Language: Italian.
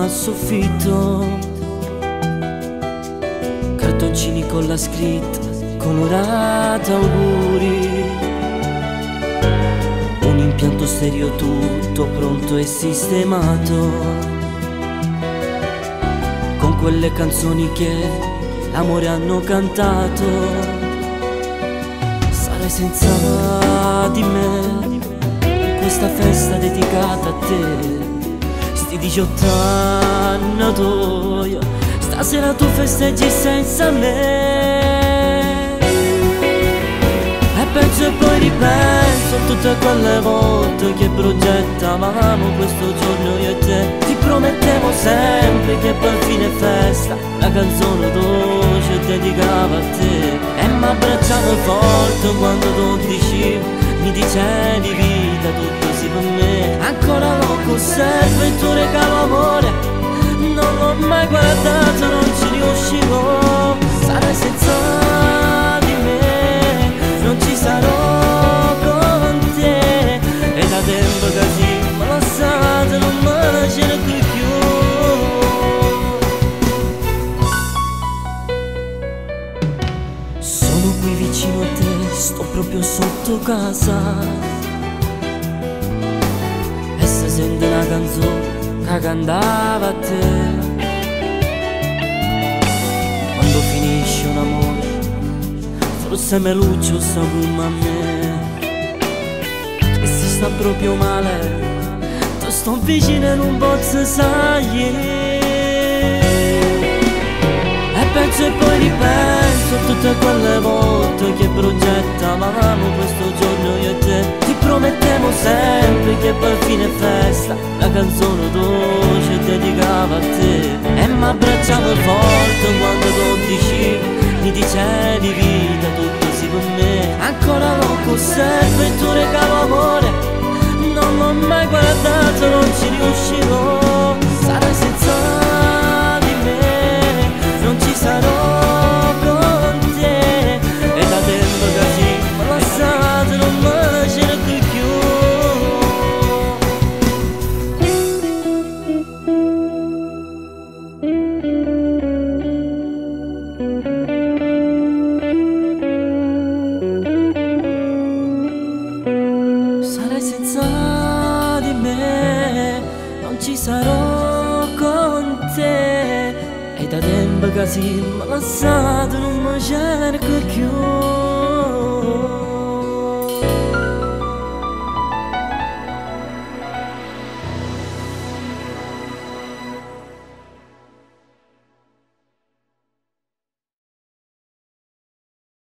al soffitto, cartoncini con la scritta colorata auguri, un impianto stereo tutto pronto e sistemato, con quelle canzoni che l'amore hanno cantato. Sarai senza di me in questa festa dedicata a te. Sti 18 anni tuoi, stasera tu festeggi senza me. E penso e poi ripenso a tutte quelle volte che progettavamo questo giorno io e te. Ti promettevo sempre che poi a fine festa la canzone dolce dedicava a te. E m'abbracciavo forte quando tu mi dicevi vita tutto sì per me. Ancora lo conservo il tuo regalo amore, non l'ho mai guardato, non ci riuscivo. Sarai senza di me, non ci sarò con te. E da tempo che sì, ma lo sai, non me ne c'era più. Sono qui vicino a te, sto proprio sotto casa, e se sente una canzone che cantava a te. Quando finisce un amore, forse me luccio sta come a me. E si sta proprio male, ti sto vicino e non posso sai. E penso e poi ripenso a tutte quelle volte che progettavamo questo giorno io e te. Ti promettevo sempre che poi a fine festa la canzone dolce dedicava a te. E m'abbracciavo forte quando tu mi dicevi vita tutto sì per me. Ancora lo conservo il tuo regalo amore, non l'ho mai guardato, non ci riuscivo. Sarai senza di me, non ci sarò con te. E da tempo che sì, ma lo sai, non me ne c'era più. Sarai senza di me, non ci sarò con te. E da tempo che sì, ma lo sai, non mi cerco più.